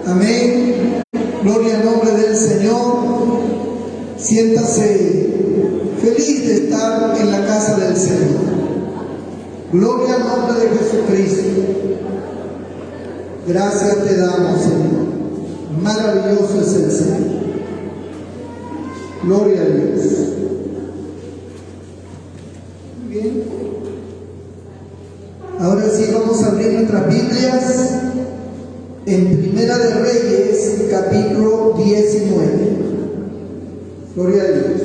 Amén. Gloria al nombre del Señor. Siéntase feliz de estar en la casa del Señor. Gloria al nombre de Jesucristo. Gracias te damos, Señor. Maravilloso es el Señor. Gloria a Dios. Muy bien. Ahora sí vamos a abrir nuestras Biblias en Primera de Reyes, capítulo 19. Gloria a Dios.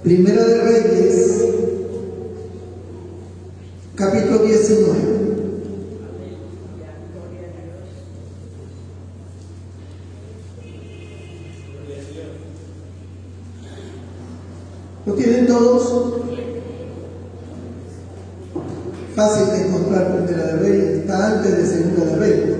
Primera de Reyes, capítulo 19. ¿Lo tienen todos? Fácil de encontrar Primera de Reyes, está antes de Segunda de Reyes.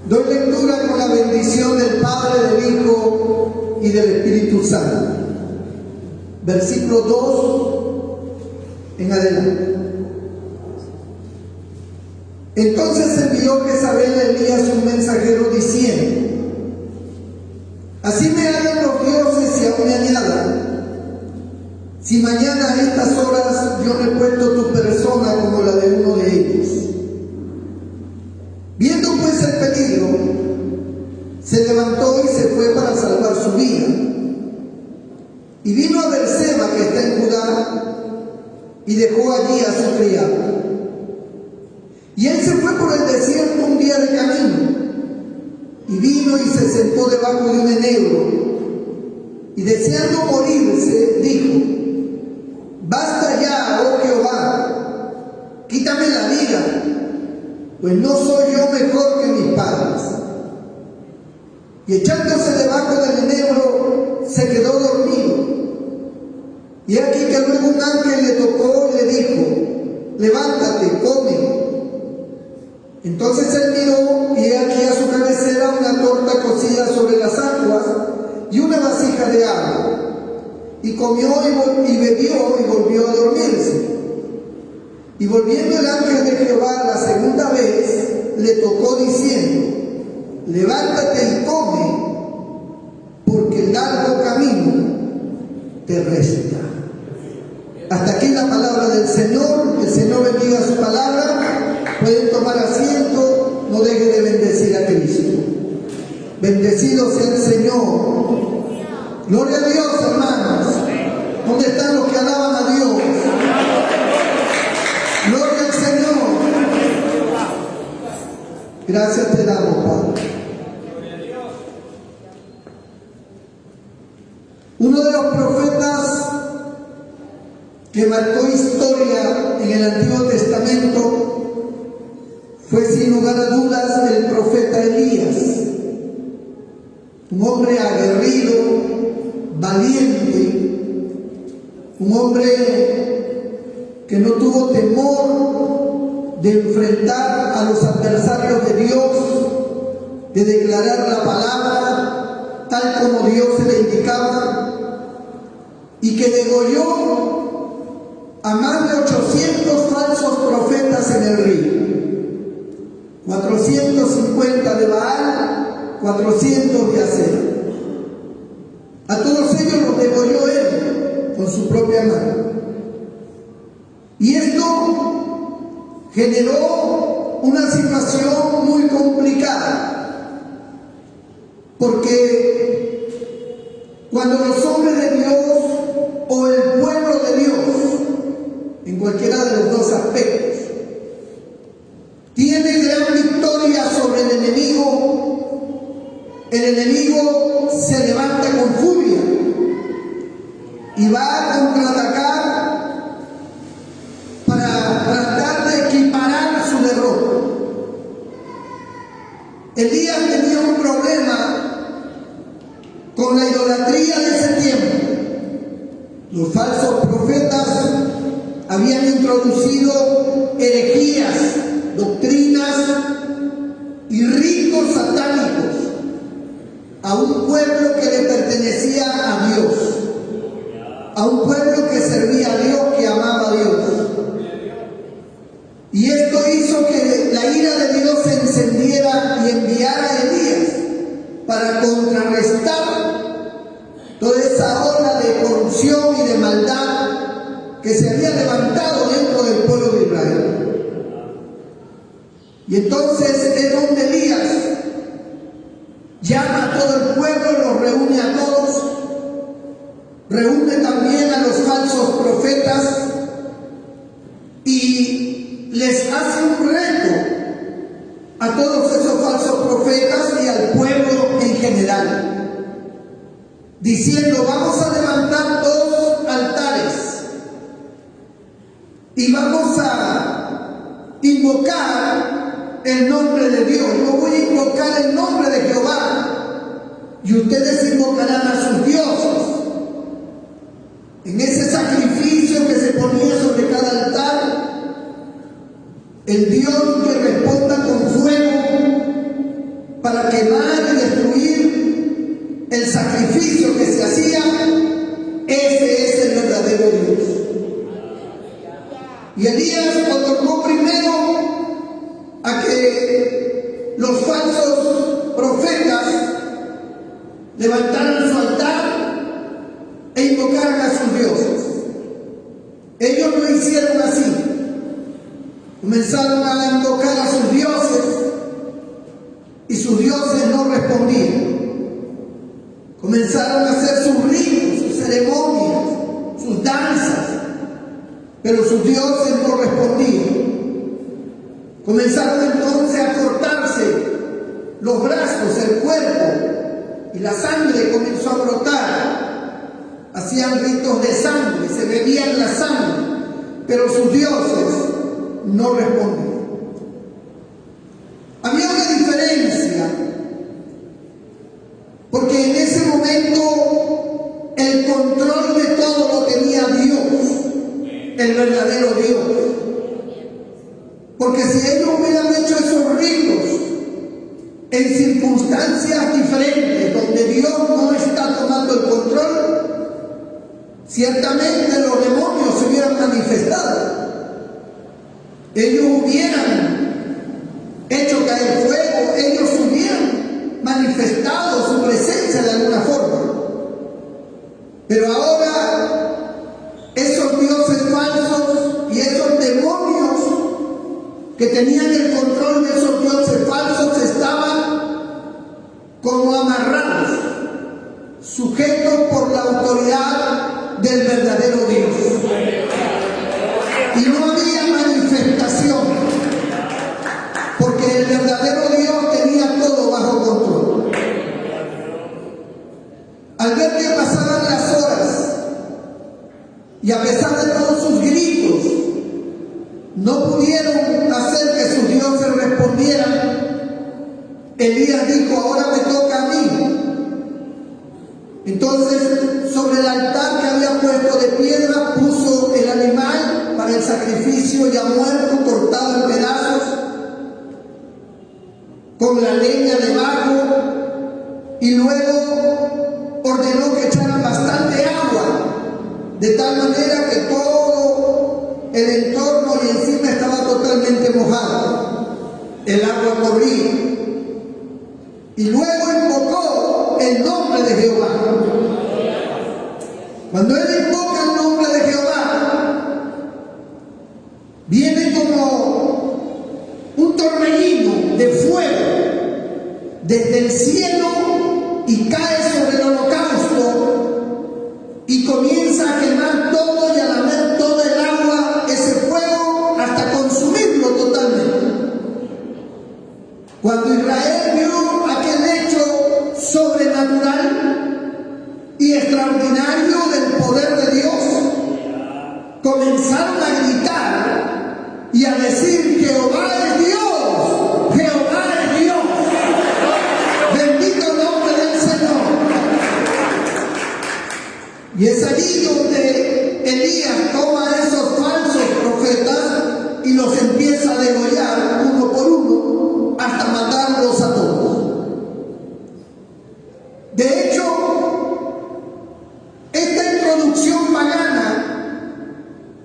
Doy lectura con la bendición del Padre, del Hijo y del Espíritu Santo. Versículo 2 en adelante. Entonces envió Jezabel a Elías un mensajero diciendo: así me hagan los dioses y aún me añadan, si mañana a estas horas yo repuesto tu persona como la de uno de ellos. Viendo pues el peligro, se levantó y se fue para salvar su vida. Y vino a Berseba, que está en Judá, y dejó allí a su criado. Y él se fue por el desierto un día de camino, y vino y se sentó debajo de un enebro, y deseando morirse, dijo: basta ya, oh Jehová, quítame la vida, pues no soy yo mejor que mis padres. Y echándose debajo del enebro, se quedó dormido. Y aquí que luego un ángel le tocó y le dijo: levántate, come. Entonces él miró, y he aquí a su cabecera una torta cocida sobre las aguas y una vasija de agua. Y comió y bebió y volvió a dormirse. Y volviendo el ángel de Jehová la segunda vez, le tocó diciendo: levántate y come, porque el largo camino te resta. Hasta aquí la palabra del Señor. El Señor bendiga su palabra. Pueden tomar asiento. No deje de bendecir a Cristo. Bendecido sea el Señor. Gloria a Dios, hermanos. ¿Dónde están los que alaban a Dios? Gloria al Señor. Gracias te damos, Padre. Uno de los profetas que marcó historia en el Antiguo Testamento fue sin lugar a dudas el profeta Elías. Un hombre aguerrido, valiente, un hombre que no tuvo temor de enfrentar a los adversarios de Dios, de declarar la palabra tal como Dios se le indicaba, y que degolló a más de 800 falsos profetas en el río. 450 de Baal, 400 de Acera. A todos ellos los degolló él con su propia mano. Y esto generó una situación muy complicada, porque cuando los hombres de Dios o el pueblo de Dios, en cualquiera de los dos aspectos, tiene gran victoria sobre el enemigo se levanta con furia y va a contraatacar para tratar de equiparar su derrota. Elías tenía un problema con la idolatría de ese tiempo. Los falsos profetas habían introducido herejías, doctrinas y ritos satánicos a a un pueblo que le pertenecía a Dios, a un pueblo que servía a Dios, que amaba a Dios. Y esto hizo que la ira de Dios se encendiera y enviara a Elías para contrarrestar toda esa ola de corrupción y de maldad que se había levantado dentro del pueblo de Israel. Y entonces es donde Elías llama a todo el pueblo, los reúne a todos, reúne también a los falsos profetas y les hace un reto a todos esos falsos profetas y al pueblo en general, diciendo: vamos a levantar 2 altares y vamos a invocar el nombre de Dios. Yo voy a invocar el nombre de Jehová y ustedes invocarán a sus dioses. En ese sacrificio que se ponía sobre cada altar, el Dios que responda con fuego para quemar y destruir el sacrificio que se hacía, ese es el verdadero Dios. Y Elías otorgó primero a que los falsos profetas levantaran su altar e invocaran a sus dioses. Ellos lo hicieron así. Comenzaron a invocar a sus dioses y sus dioses no respondían. Comenzaron a hacer sus ritos, sus ceremonias, sus danzas, pero sus dioses no respondían. Comenzaron entonces a cortarse los brazos, el cuerpo, y la sangre comenzó a brotar. Hacían ritos de sangre, se bebían la sangre, pero sus dioses no respondían. Había una diferencia, porque en ese momento el control de todo lo tenía Dios, el verdadero Dios. Porque si ellos hubieran hecho esos ritos en circunstancias diferentes, donde Dios no está tomando el control, ciertamente los demonios se hubieran manifestado. Ellos hubieran hecho caer fuego, ellos hubieran manifestado su presencia de alguna forma. Pero ahora esos dioses falsos y esos demonios que tenían el control de esos dioses falsos estaban como amarrados, sujetos por la autoridad del verdadero Dios. Y no había manifestación, porque el verdadero Dios tenía todo bajo control. Al ver que pasaban las horas y a pesar de todos sus gritos, no pudieron hacer que sus dioses respondieran, Elías dijo: ahora me toca a mí. Entonces, sobre el altar que había puesto de piedra, puso el animal para el sacrificio ya muerto, cortado en pedazos, con la leña debajo, y luego ordenó que echaran bastante agua, de tal manera que todo el entorno y encima estaba totalmente mojado. El agua corría. Y luego invocó el nombre de Jehová. Cuando él invoca el nombre de Jehová, viene como un torbellino de fuego desde el cielo y cae sobre el holocausto y comienza a quemar todo y a lamer toda el agua, ese fuego, hasta consumirlo totalmente. Cuando Israel vio aquel hecho sobrenatural y extraordinario del poder de Dios, comenzaron a gritar y a decir: Jehová es Dios, Jehová es Dios, bendito el nombre del Señor. Y es allí donde Elías toma a esos falsos profetas y los empieza a degollar uno por uno hasta matarlos a todos.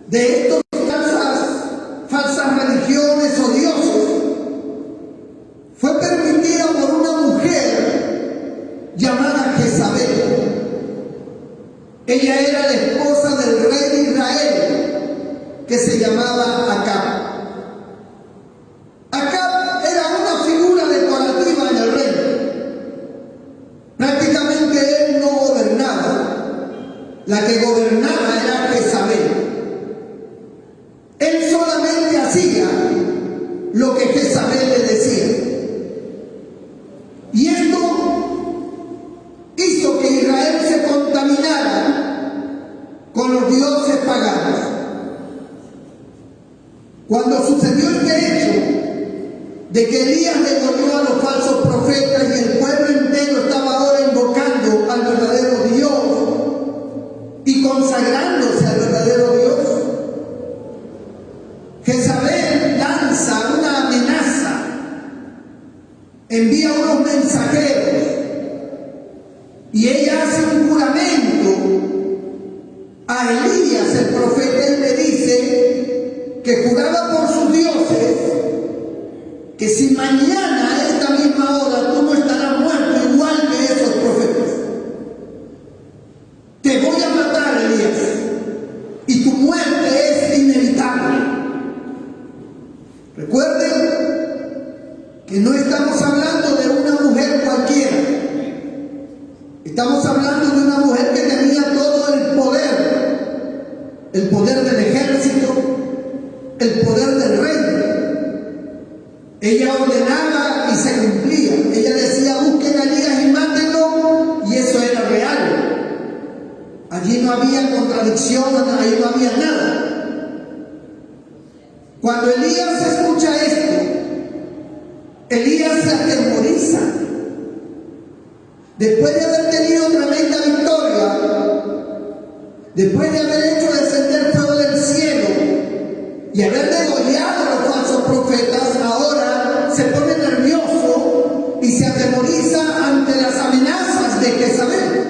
de estos falsas religiones o dioses fue permitida por una mujer llamada Jezabel. Ella era la esposa del rey de Israel, que se llamaba Acab. Acab era una figura decorativa en el reino. Prácticamente él no gobernaba. La que gobernaba era Jezabel. Él solamente hacía lo que Jezabel le decía. Y esto hizo que Israel se contaminara con los dioses paganos. Cuando sucedió este hecho de que Elías degolló a los falsos profetas y el pueblo entero estaba ahora invocando al verdadero Dios y consagrándose al verdadero Dios, Jezabel lanza una amenaza, envía unos mensajeros y ella hace un juramento a Elías, el profeta. Él le dice que juraba por sus dioses que si mañana a esta misma hora tú no estarás muerto igual que esos profetas, te voy a matar, Elías, y tu muerte es inevitable. Recuerden que no estamos hablando de una mujer cualquiera. Estamos hablando de una mujer que tenía todo el poder del ejército, el poder del rey. Ella ordenaba y se cumplía. Ella decía: busquen a Elías y mátenlo, y eso era real. Allí no había contradicción, ahí no había nada. Cuando Elías escucha esto, Elías se atemoriza. Después de haber tenido tremenda victoria, después de haber hecho descender fuego del cielo y haber degollado a los falsos profetas, ahora se pone nervioso y se atemoriza ante las amenazas de Jezabel.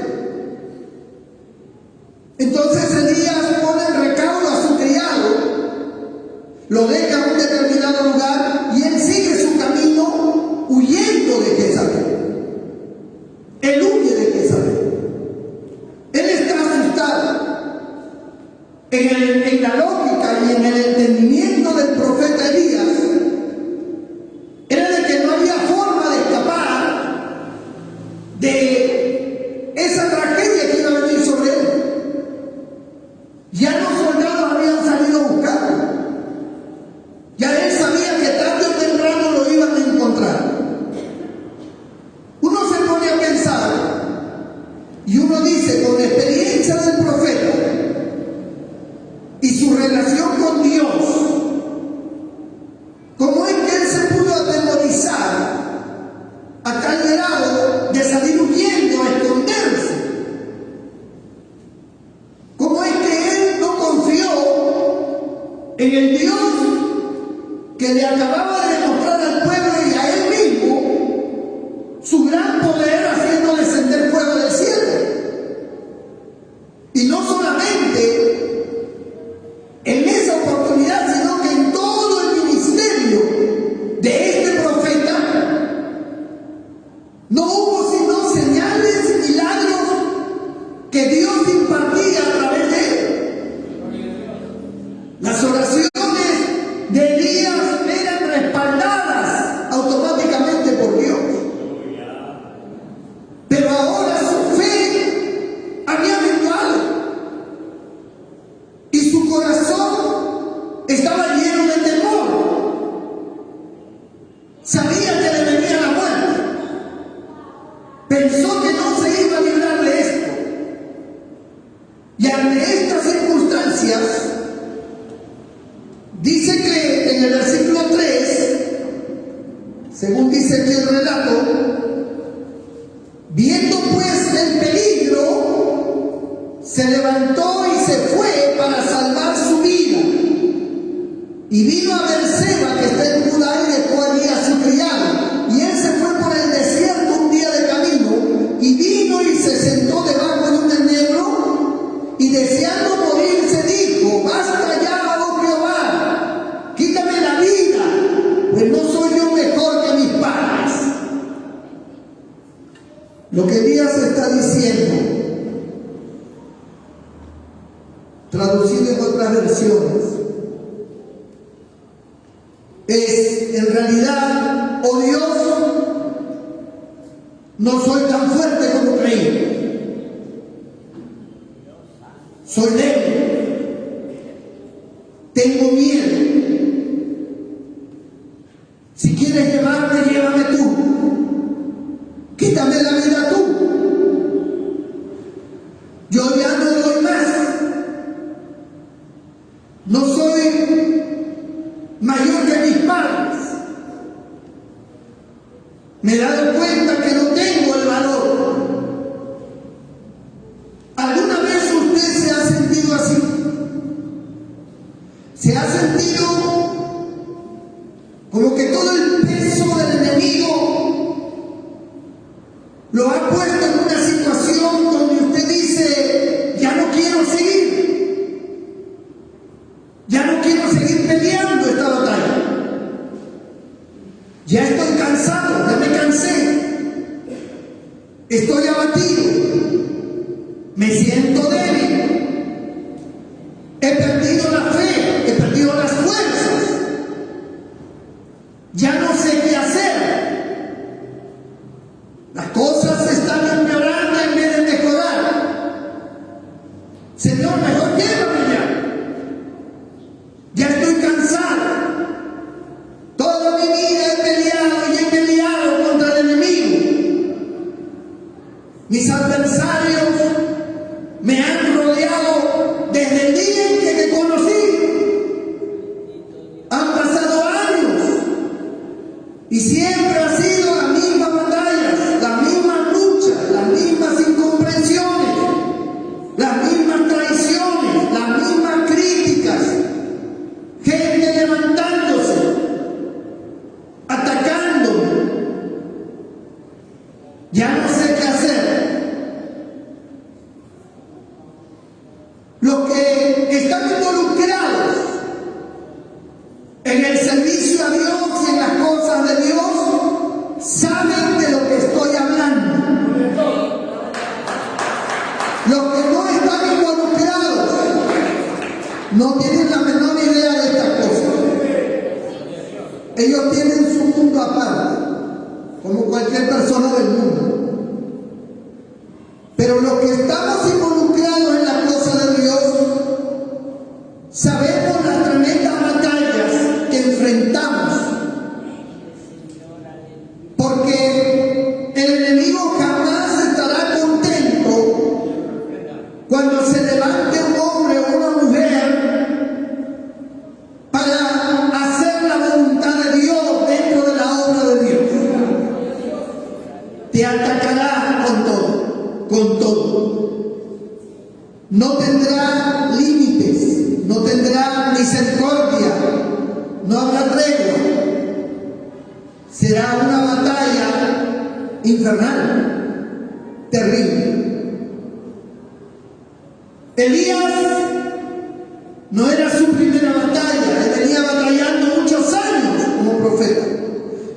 Entonces Elías pone en recaudo a su criado, lo deja en un determinado lugar y él sigue su camino huyendo de Jezabel. Él huye de Jezabel. Él está asustado. En la lógica y en el entendimiento del profeta Elías era de que no había forma de escapar de esa tragedia que iba a venir sobre él. Ya los soldados habían salido a buscarlo. Ya él sabía que tarde o temprano lo iban a encontrar. Uno se pone a pensar y uno dice, con la experiencia del profeta y su relación con Dios, ¿cómo es que él se pudo atemorizar a tal grado de salir huyendo a esconderse? ¿Cómo es que él no confió en el Dios que le acababa de demostrar al pueblo y a él mismo su gran poder haciendo descender fuego del cielo? Y no solamente en esa oportunidad, sino que en todo el ministerio de este profeta no hubo sino señales, milagros que Dios impartía a través de él. Las oraciones de Elías eran respaldadas automáticamente por Dios. Pero ahora su fe había menguado y su corazón estaba lleno de temor. Sabía que le venía la muerte. Pensó que no se iba a librar de esto. Y ante estas circunstancias, dice que en el versículo 3, según dice aquí el relato, viendo pues el peligro, se levantó y se fue para salvar su vida. Y vino a Berseba, que está en Judá, y dejó allí a su criado. Y él se fue por el desierto un día de camino, y vino y se sentó debajo de un enebro, y deseando morirse dijo: basta ya Elías está diciendo, traducido en otras versiones, es en realidad, oh Dios, no soy tan fuerte como creí, soy débil, tengo miedo. Si quieres llevarme, llévame tú, quítame la vida tú, yo ya no doy más, no soy mayor que mis padres, me he dado cuenta que no tengo el valor. ¿Alguna vez usted se ha sentido así? ¿Se ha sentido como que todo el peso del enemigo lo ha puesto en una situación donde usted dice, ya no quiero seguir peleando esta batalla, ya estoy cansado, ya me cansé, estoy abatido, me siento débil, he perdido la fe, he perdido las fuerzas, ya no sé qué hacer, las cosas están empeorando en vez de mejorar? Señor, mejor llévame ya estoy cansado, toda mi vida he peleado contra el enemigo, mis adversarios me han rodeado desde el día en que te conocí, han pasado años y siempre ha sido las mismas batallas, las mismas luchas, las mismas incomprensiones, las mismas traiciones, las mismas críticas, gente levantándose, atacándome, ya no sé qué hacer. Los que están involucrados en el servicio a Dios y en las cosas de Dios saben de lo que estoy hablando. Los que no están involucrados no tienen la menor idea de estas cosas. Ellos tienen su mundo aparte, como cualquier persona del mundo. Pero los que estamos involucrados en las cosas de Dios sabemos las tremendas batallas que enfrentamos, porque el enemigo jamás estará contento cuando se levante un hombre o una mujer para hacer la voluntad de Dios dentro de la obra de Dios. Te atacará con todo. No tendrá límites, no tendrá misericordia, no habrá tregua. Será una batalla infernal, terrible. Elías no era su primera batalla, él venía batallando muchos años como profeta.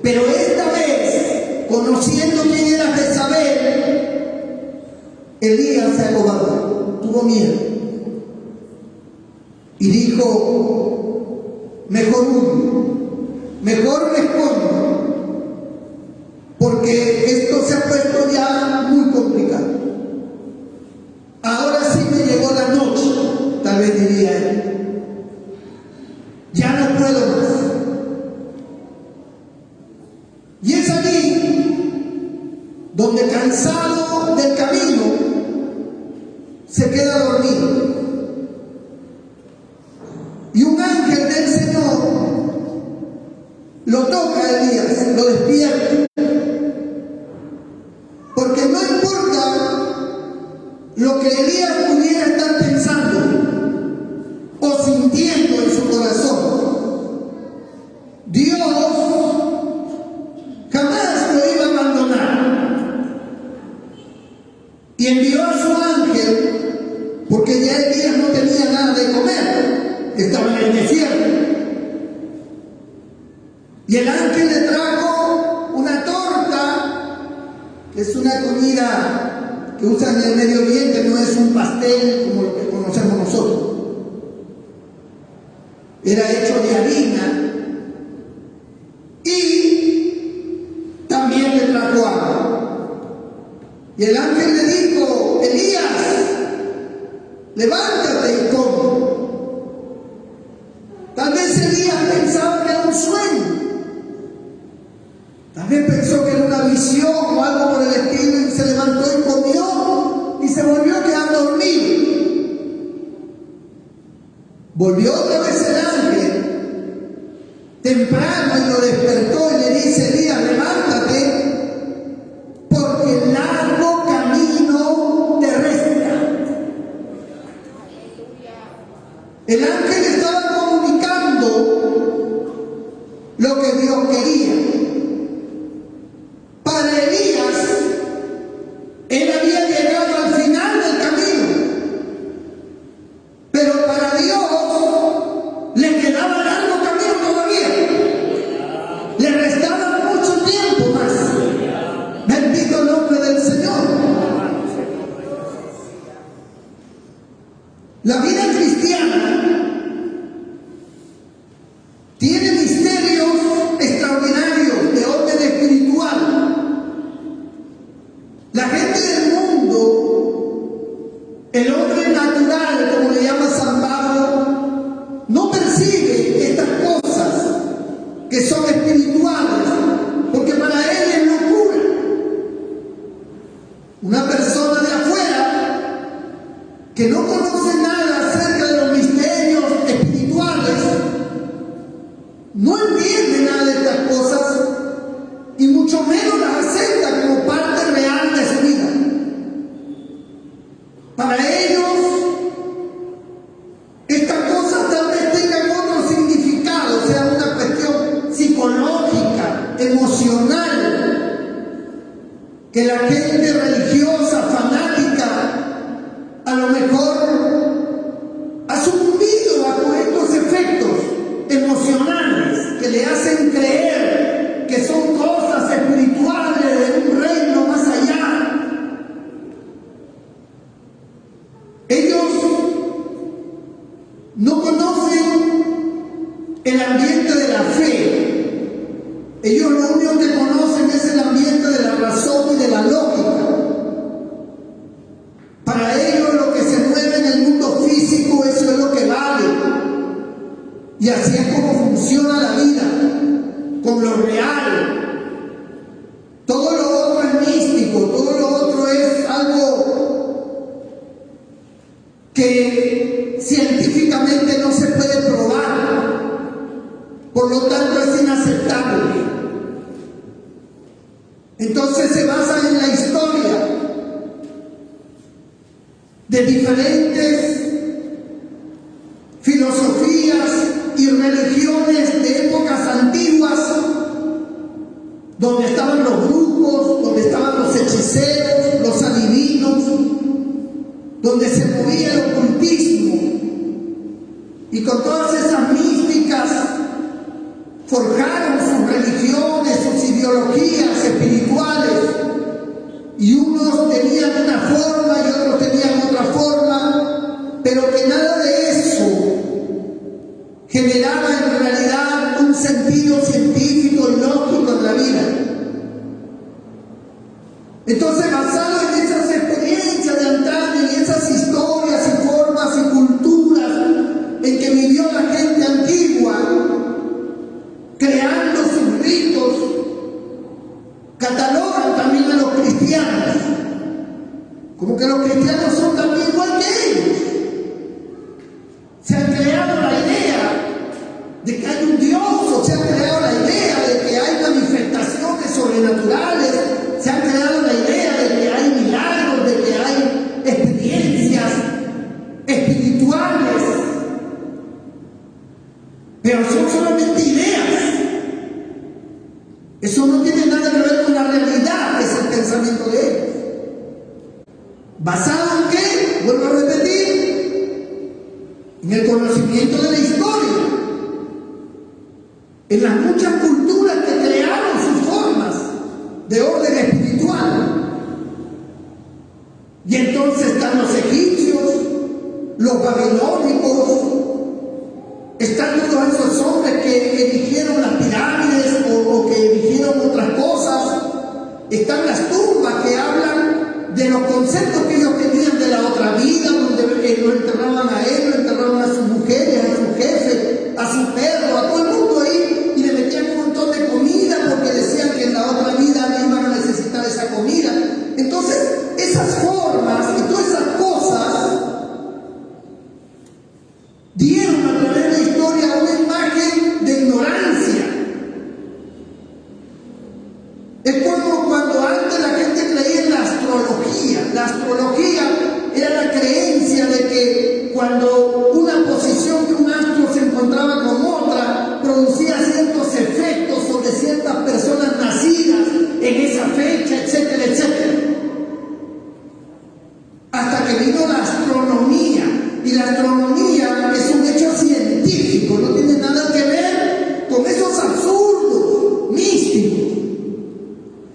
Pero esta vez, conociendo quién era Jezabel, Elías se acobardó, tuvo miedo y dijo, mejor huyo, mejor me escondo, porque esto se ha puesto ya muy complicado. Ahora sí me llegó la noche, tal vez diría él, ya no puedo más. Y es allí donde, cansado del camino, se queda dormido. Y un ángel del Señor lo toca a Elías, lo despierta. Porque no importa lo que Elías pudiera estar pensando o sintiendo en su corazón, Dios jamás lo iba a abandonar. Y envió a su ángel, porque ya Elías no tenía nada de comer, estaba en el desierto. Y el ángel le trajo una torta, que es una comida que usan en el Medio Oriente no es un pastel como lo que conocemos nosotros. Era hecho de harina y también le trajo agua. Y el ángel le dijo: Elías, levántate y come. Tal vez Elías pensaba que era un sueño. Tal vez pensó que era una visión o algo por el estilo, y se levantó y comió y se volvió a quedar dormido. Volvió otra vez el ángel temprano y lo despertó y le dice: Elías, levántate, porque el largo camino te resta. El ángel estaba comunicando lo que Dios quería. Para Elías, él había llegado al final del camino, pero para Dios le quedaba largo camino todavía. Le restaba mucho tiempo más. Bendito el nombre del Señor. La vida cristiana tiene misterios extraordinarios de orden espiritual. La gente del mundo, el hombre natural, como le llama San Pablo, no percibe estas cosas que son espirituales, porque para él es locura. Una persona de afuera que no conoce nada acerca de los misterios espirituales no entiende nada de estas cosas y mucho menos las acepta como parte real de su vida. Para ellos, estas cosas tal vez tengan otro significado, sea una cuestión psicológica, emocional, que la gente religiosa, fanática, a lo mejor ha sucumbido bajo estos efectos emocionales que le hacen creer que son cosas espirituales de un reino más allá. Ellos no conocen el ambiente de la fe. Ellos lo único que conocen es el ambiente de la razón y de la lógica. Para ellos lo que se mueve en el mundo físico, eso es lo que vale. Y así es como funciona la vida, con lo real. Todo lo otro es místico, todo lo otro es algo que científicamente no se puede probar. Por lo tanto es inaceptable. Entonces se basan en la historia de diferentes filosofías y religiones de épocas antiguas, donde estaban los brujos, donde estaban los hechiceros, los adivinos, donde se movía el ocultismo, y con todas esas místicas forjaron sus religiones, sus ideologías espirituales, y unos tenían una forma y otros tenían otra forma, pero que nada de eso generaba en realidad un sentido científico y lógico en la vida. Entonces, basado en esas experiencias de antaño y esas historias y formas y culturas en que vivió la gente antigua, creando sus ritos, catalogan también a los cristianos como que los cristianos son también igual que ellos. Se han creado la idea de que hay un Dios, o se ha creado la idea de que hay manifestaciones sobrenaturales, se ha creado la idea de que hay milagros, de que hay experiencias espirituales, pero son solamente ideas. Eso no tiene nada que ver con la realidad, es el pensamiento de ellos. ¿Basado en qué? Vuelvo a repetir, en el conocimiento de la historia, en las muchas culturas que crearon sus formas de orden espiritual. Y entonces están los egipcios, los babilónicos, están todos esos hombres que erigieron las pirámides o que erigieron otras cosas. Están las tumbas que hablan de los conceptos que ellos tenían de la otra vida, donde lo enterraban a él, lo enterraban a sus mujeres, a su jefe, a su perro, a todo el mundo ahí, y le metían un montón de comida porque decían que en la otra vida no iban a necesitar esa comida. Entonces, esas formas y todas esas cosas dieron a través de la historia una imagen de ignorancia. Es como cuando antes la gente creía en la astrología. La astrología era la creencia de que cuando una posición de un astro se encontraba con otra, producía ciertos efectos sobre ciertas personas nacidas en esa fecha, etcétera, etcétera. Hasta que vino la astronomía. Y la astronomía es un hecho científico, no tiene nada que ver con esos absurdos místicos.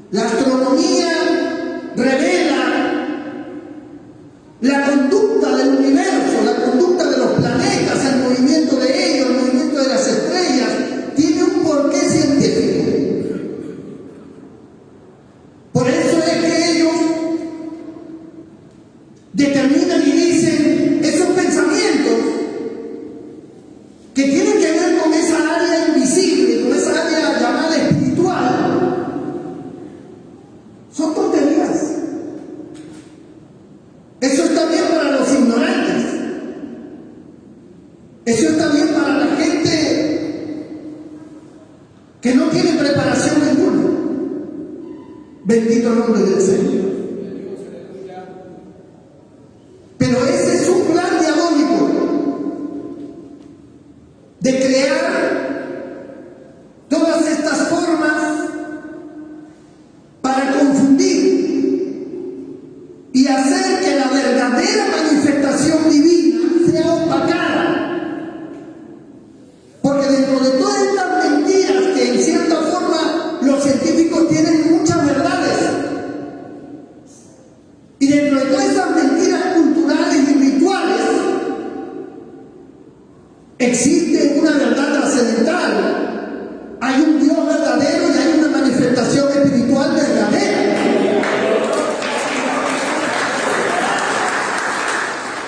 La astronomía revela la conducta del universo, la conducta de los planetas, el movimiento de ellos, el movimiento de las estrellas. Tiene un porqué científico. Por eso es que ellos determinan y dicen esos pensamientos que tienen que ver con esa área invisible, con esa área llamada espiritual, son tonterías. Eso está bien para los ignorantes. Eso está bien para la gente que no tiene preparación ninguna. Bendito el nombre del Señor. Pero ese es un plan diabólico de crear todas estas formas para confundir y hacer que la verdadera manifestación divina sea opacada. Porque dentro de todas estas mentiras que en cierta forma los científicos tienen muchas verdades, y dentro de todas esas mentiras culturales y rituales existe una verdad trascendental. Hay un Dios verdadero y hay una manifestación espiritual verdadera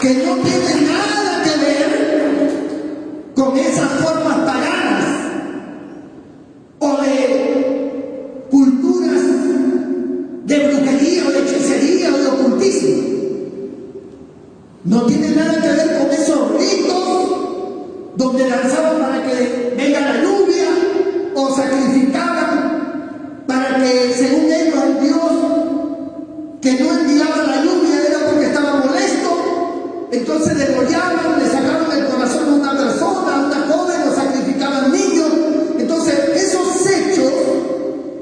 que no tiene nada que ver con esas formas paganas o de culturas de brujería o de hechicería o de ocultismo. No tiene nada que ver con esos ritos donde lanzaban para que venga la lluvia o sacrificaban para que, según ellos, el Dios que no enviaba la lluvia era porque estaba molesto. Entonces degollaban, le sacaban el corazón a una persona, a una joven, o sacrificaban niños. Entonces, esos hechos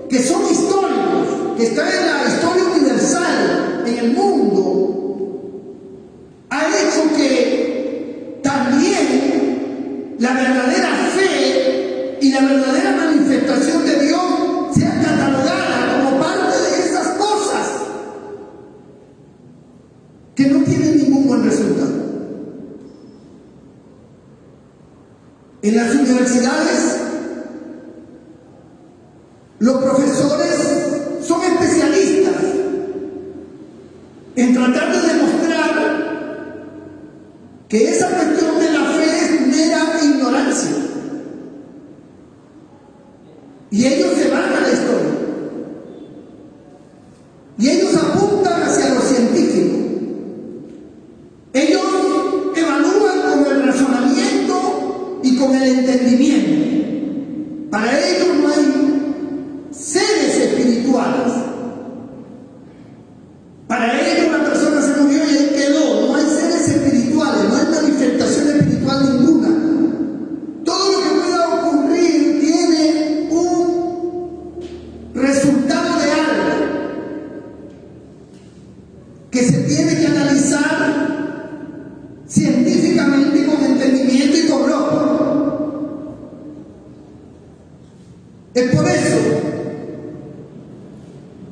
que son históricos, que están en la historia universal, en el mundo, ha hecho que también la verdadera fe y la verdadera manifestación de Dios sea catalogada como parte de esas cosas que no tienen ningún buen resultado. En las universidades, los profesores son especialistas en tratar de demostrar que esa cuestión de la fe es mera ignorancia. Y ellos se van a la historia. Y ellos apuntan hacia lo científico. Ellos evalúan con el razonamiento y con el entendimiento. Para ellos no hay seres espirituales. Para ellos una persona se murió y ahí quedó. No hay seres espirituales, no hay manifestación espiritual ninguna. Todo lo que pueda ocurrir tiene un resultado de algo que se tiene que analizar científicamente con entendimiento y con lógica. Es por eso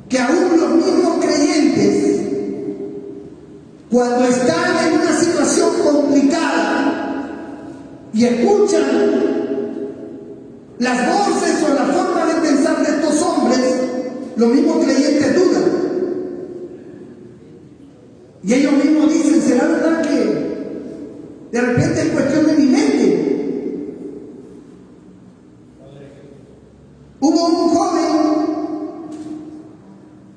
que aún los mismos creyentes cuando están en una situación complicada y escuchan las voces o la forma de pensar de estos hombres, los mismos creyentes dudan. Y ellos mismos dicen, ¿será verdad que de repente es cuestión de mi mente? Hubo un joven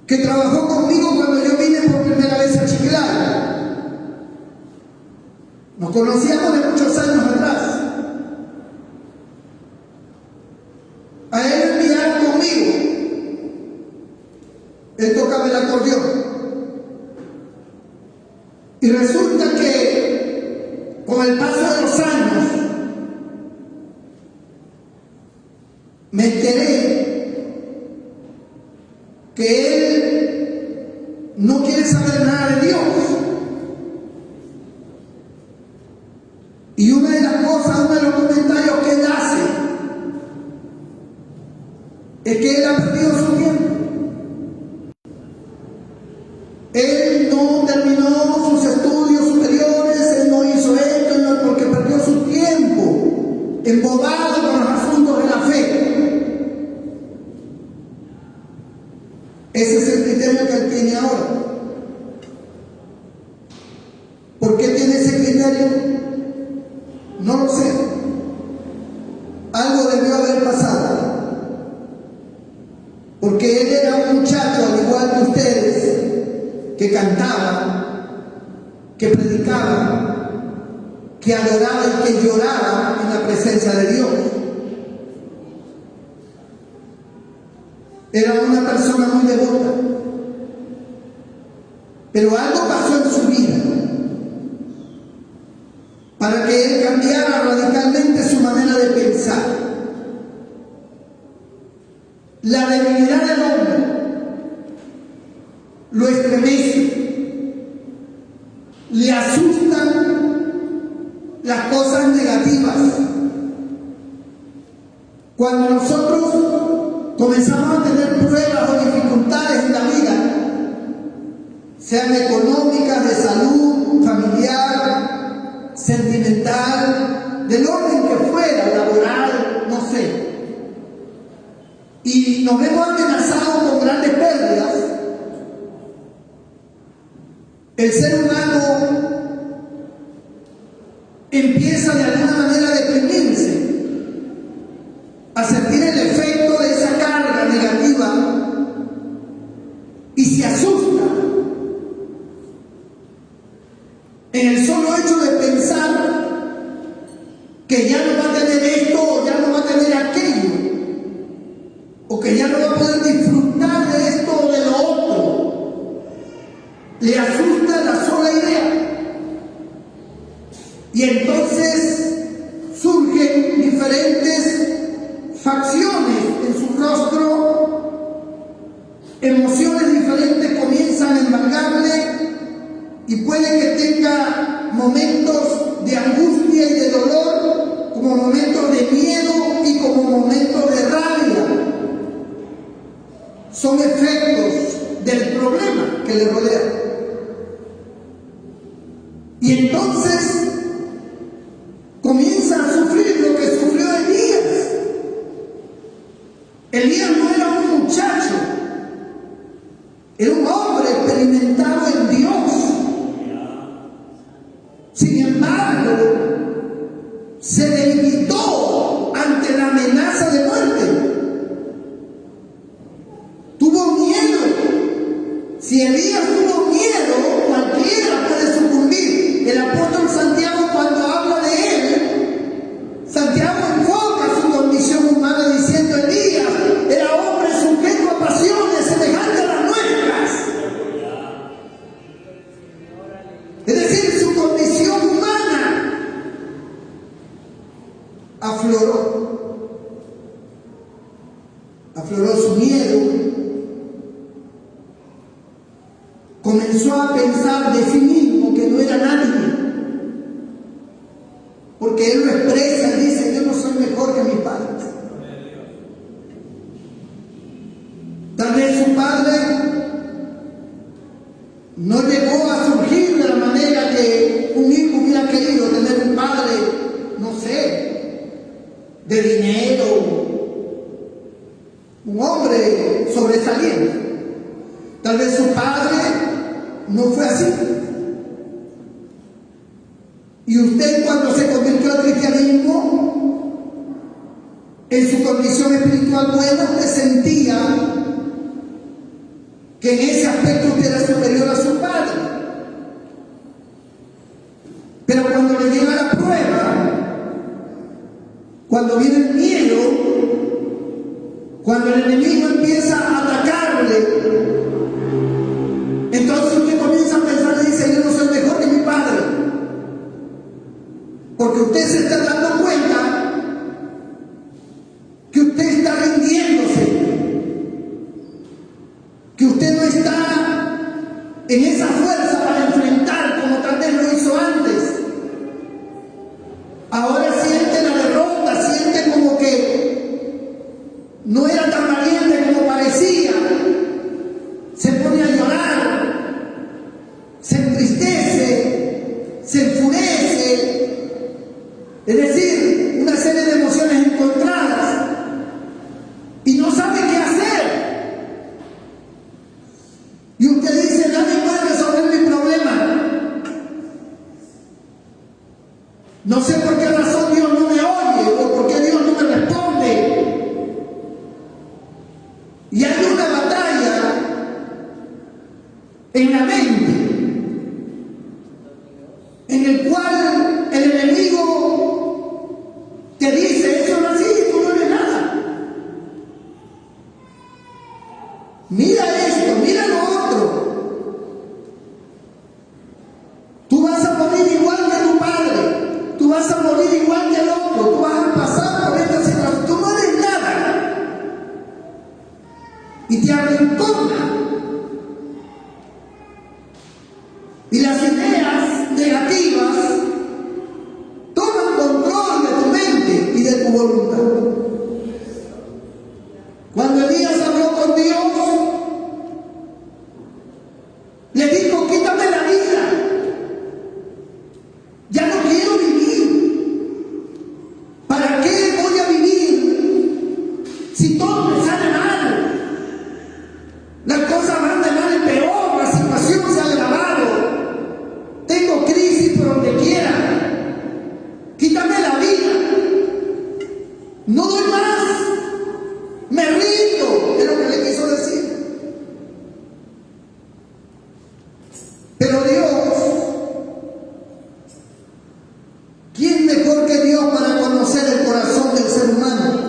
que trabajó conmigo cuando yo vine por primera vez a Chiclayo. Nos conocíamos de muchos años atrás. A él lo enviaron conmigo. Él tocaba el acordeón. Y resulta que con el paso de los años me enteré que él no quiere saber nada de Dios. Y una de las cosas, uno de los comentarios que él hace es que él ha perdido su tiempo. Él no terminó sus estudios superiores, él no hizo esto, no, porque perdió su tiempo embobado con los asuntos de la fe. Ese es el criterio que él tiene ahora. ¿Por qué tiene ese criterio? No lo sé. Algo debió haber pasado. Porque él era un muchacho, al igual que ustedes, que cantaba, que predicaba, que adoraba y que lloraba en la presencia de Dios. Era una persona muy devota. Pero algo pasó en su vida para que él cambiara radicalmente su manera de pensar. La debilidad del hombre lo estremece, le asustan las cosas negativas. Cuando nosotros comenzamos a tener pruebas o dificultades en la vida, sean económicas, de salud, familiar, sentimental, del orden que fuera, laboral, no sé, y nos vemos amenazados con grandes pérdidas, el ser humano empieza de alguna manera a deprimirse, a sentir el efecto de esa carga negativa y se asusta en el solo hecho de pensar que ya no va a tener esto o ya no va a tener aquello, o que ya no va a poder disfrutar de esto o de lo otro. Le asusta la sola idea. Y entonces surgen diferentes facciones en su rostro, emociones diferentes comienzan a embargarle y puede que tenga momentos de angustia y de dolor, como momentos de miedo y como momentos de rabia. Son efectos del problema que le rodea. Y entonces comienza a sufrir lo que sufrió Elías. Elías no era un muchacho, era un hombre experimentado en Dios. Sin embargo, se debilitó ante la amenaza de muerte. Tuvo miedo. Si Elías tuvo miedo, cualquiera puede sucumbir. El apóstol Santiago, cuando habla de él, Santiago enfoca su condición humana diciendo: Elías era hombre sujeto a pasiones semejantes a las nuestras. Es decir, su condición humana afloró su miedo, comenzó a pensar de sí mismo que no era nadie, porque él lo expresa, dice: yo no soy mejor que mi padre. Tal vez su padre no llegó a surgir de la manera Y usted, cuando se convirtió al cristianismo, en su condición espiritual buena, usted sentía que en ese aspecto usted era superior a su padre. Pero cuando le llega la prueba, cuando viene el miedo, cuando el enemigo empieza a atacarle, entonces usted comienza a pensar y dice: yo no soy mejor que mi padre. Porque usted se está dando cuenta que usted está rindiéndose, que usted no está en esa fuerza para enfrentar como tal vez lo hizo antes. Ahora siente la derrota, siente como que no era tan valiente como parecía. Se pone a llorar, se entristece, se enfurece. Es decir, una serie de emociones encontradas y no sabe qué hacer. Y usted dice: nadie puede resolver mi problema. No sé por qué razón Dios no me oye o por qué Dios no me responde. Y hay una batalla en la mente en el cual el enemigo te dice: eso no es así, tú no eres nada. Mira esto, mira lo otro. Tú vas a morir igual que tu padre, tú vas a morir igual que el otro, tú vas a pasar por esta situación, tú no eres nada. Y te arrincona. Y las ideas negativas toman control de tu mente y de tu voluntad. Cuando Elías habló con Dios, le dijo: quítame la vida, ya no quiero vivir. ¿Para qué voy a vivir si todo me sale mal? Las cosas van de mal en peor, la situación se ha agravado. Tengo crisis por donde quiera. Quítame la vida. No doy más. Me rindo. Es lo que le quiso decir. Pero Dios, ¿quién mejor que Dios para conocer el corazón del ser humano?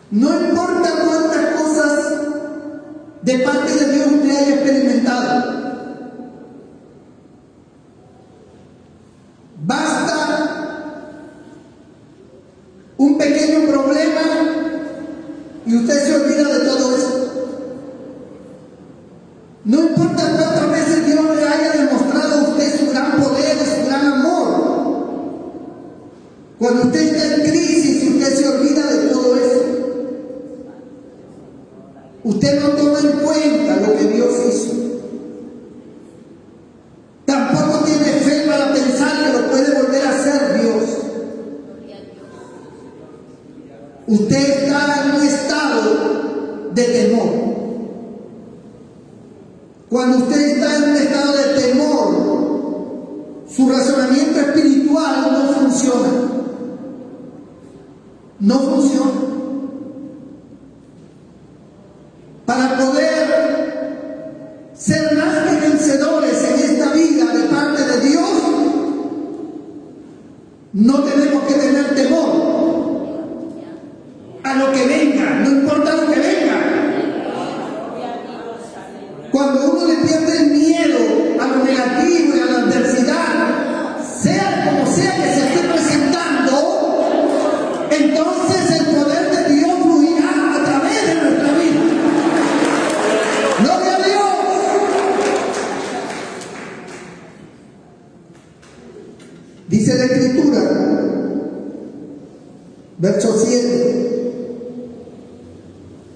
No importa cuántas cosas de parte de Dios usted haya experimentado. Basta un pequeño problema y usted se olvida de todo eso. No importa cuántas veces Dios le haya demostrado a usted su gran poder y su gran amor. Cuando usted está en crisis, usted se olvida de todo eso. Usted no toma en cuenta lo que Dios hizo. Tampoco tiene fe para pensar que lo puede volver a hacer Dios. Usted está en un estado de temor. Cuando usted está en un estado de temor, su razonamiento espiritual no funciona. No funciona. Para poder ser más que vencedores en esta vida de parte de Dios, no tenemos que tener temor a lo que venga, no importa lo que venga. Cuando uno le pierde el miedo a lo negativo y a la adversidad, sea como sea que se esté presentando, entonces el poder de Dios fluirá a través de nuestra vida. ¡Gloria a Dios! Dice la Escritura, verso 7: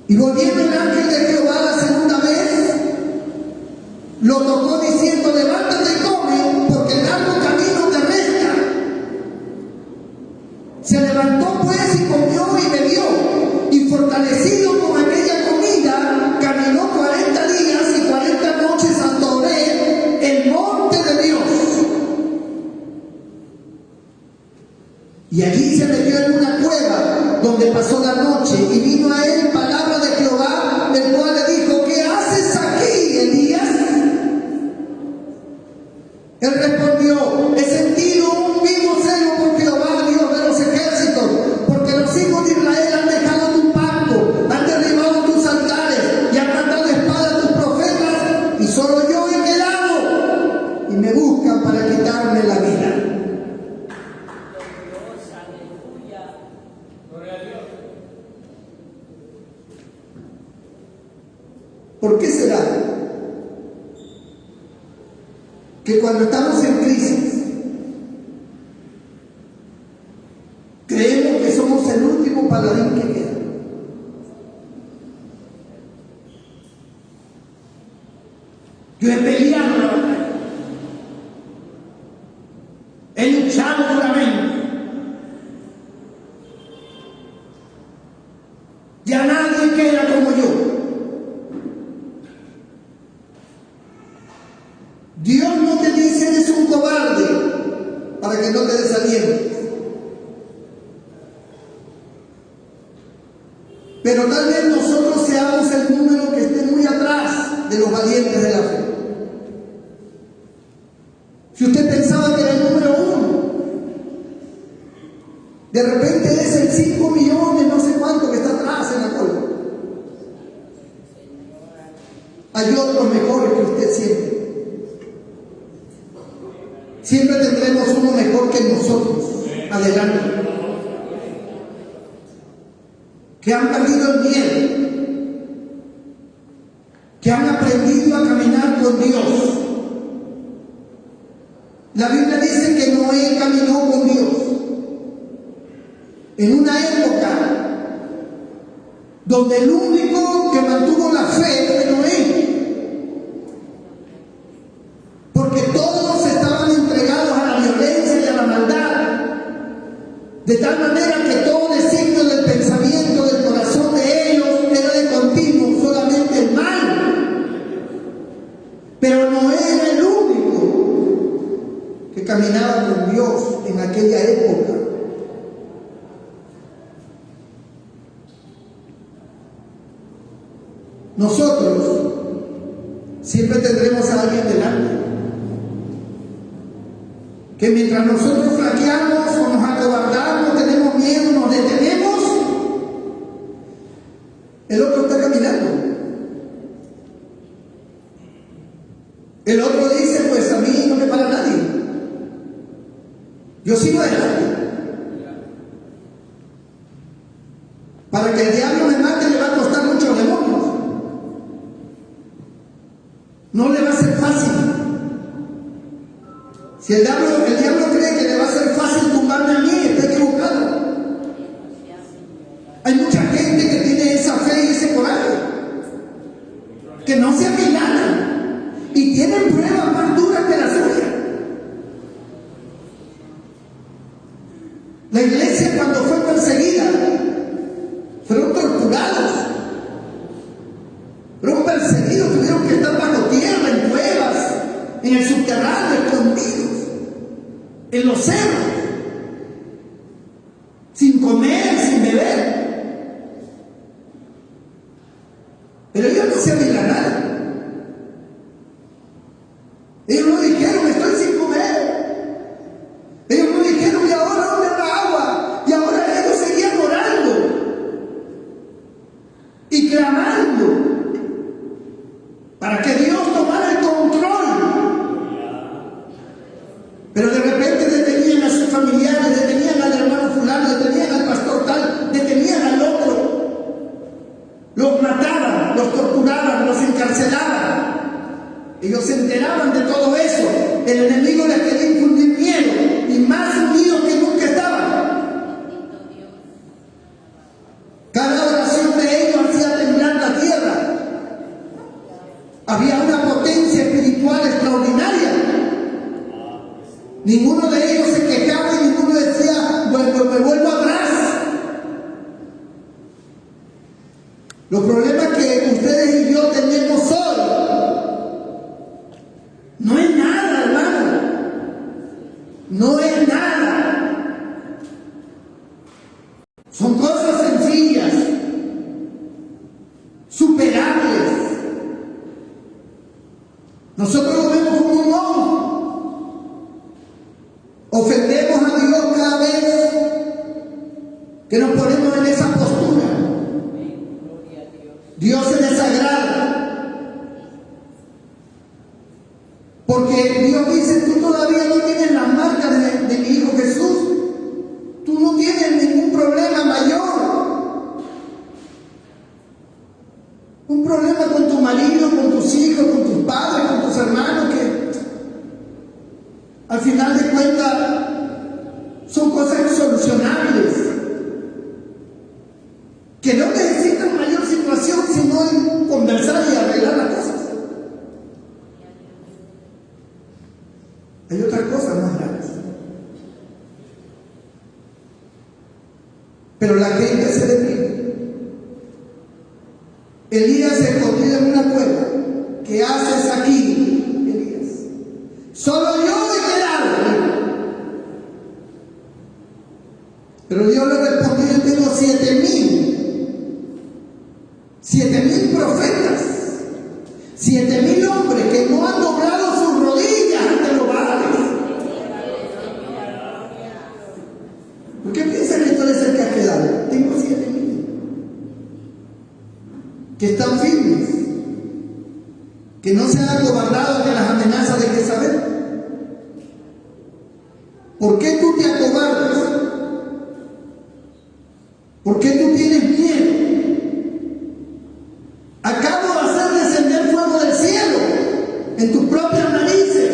y volviendo el ángel de Jehová la segunda vez, lo tocó diciendo: levántate y come, porque el largo camino te resta. Se levantó pues y comió y bebió, y fortalecido con aquella comida, caminó Y allí se metió en una cueva donde pasó la noche, y vino a él palabra de Jehová, el cual le dijo: ¿qué haces aquí, Elías? Él respondió: he sentido un vivo celo por Jehová, Dios de los ejércitos, porque los hijos de Israel han dejado tu pacto, han derribado tus altares y han matado a espada a tus profetas, y solo yo he quedado, y me buscan para quitarme la vida. ¿Por qué será que cuando estamos en crisis creemos que somos el último paladín que queda? Yo he peleado la batalla, he luchado duramente, ya nadie queda como yo. Dios no te dice eres un cobarde para que no te desalientes, pero tal vez nosotros seamos el número que esté muy atrás de los valientes de la fe. Si usted pensaba que era el número 1, de repente es el 5 millones, no sé cuánto, que está atrás en la cola. Hay otros mejores que usted siempre. Siempre tendremos uno mejor que nosotros adelante, que han perdido el miedo, que han aprendido a caminar con Dios. La Biblia dice que Noé caminó con Dios en una época donde el único que mantuvo la fe fue Noé, porque todos estaban entregados a la violencia y a la maldad, de tal manera que todo designio del pensamiento del corazón de ellos era de continuo solamente el mal. Pero Noé era el único que caminaba con Dios en aquella época. Nosotros siempre tendremos a alguien delante, que mientras nosotros flaqueamos o nos acobardamos, tenemos miedo, nos detenemos, el otro está caminando. El otro dice: pues a mí no me para nadie, yo sigo adelante. Para que el diablo me mate le va a costar muchos demonios, no le va a ser fácil. Si el diablo cree que le va a ser fácil tumbarme a mí, está equivocado. Hay mucha gente que tiene esa fe y ese coraje, que no se amilanan y tienen pruebas más duras que la suya. La iglesia, cuando fue perseguida, fueron torturados, fueron perseguidos, tuvieron que estar bajo tierra, en cuevas, en el subterráneo, escondidos, en los cerros, sin comer, sin beber. Pero ellos no se amilanaron. Ellos no dijeron: estoy sin comer. Ellos no dijeron: ¿y ahora dónde está agua? Y ahora ellos seguían orando y clamando para que Dios tomara el control. Pero de repente detenían a sus familiares, detenían al hermano fulano, detenían al pastor tal, detenían al otro. Los mataban, los torturaban, los encarcelaban. Ellos se enteraban de todo eso. El enemigo les quería infundir miedo, y más unidos que nunca estaban. Cada oración de ellos hacía temblar la tierra. Había una potencia espiritual extraordinaria. Ninguno de ellos se quejaba y ninguno decía: bueno, me vuelvo atrás. Los problemas que ustedes y yo tenemos hoy no es nada, hermano. No es nada. superables. Nosotros lo vemos como un monstruo. Ofendemos a Dios cada vez que nos ponemos en esa postura. Dios se desagrada. Porque Dios dice, tú todavía no tienes las marcas de mi Hijo Jesús. Tú no tienes ningún problema mayor. Un problema con tu marido, con tus hijos, con tus padres, con tus hermanos, que al final de cuentas son cosas insolucionables, que no necesitan mayor situación sino en conversar y arreglar las cosas. Hay otras cosas más graves. Pero la gente se deprime. Elías se escondió en una cueva. ¿Qué haces aquí, Elías? Solo yo he quedado. Pero Dios le respondió, yo tengo 7,000 profetas, 7,000 hombres que no han doblado sus rodillas ante los Baales. ¿Por qué piensan que tú eres el que ha quedado? Tengo 7,000 que están firmes, que no se han acobardado ante las amenazas de Jezabel. ¿Por qué tú te acobardas? ¿Por qué tú tienes miedo? Acabo de hacer descender fuego del cielo en tus propias narices.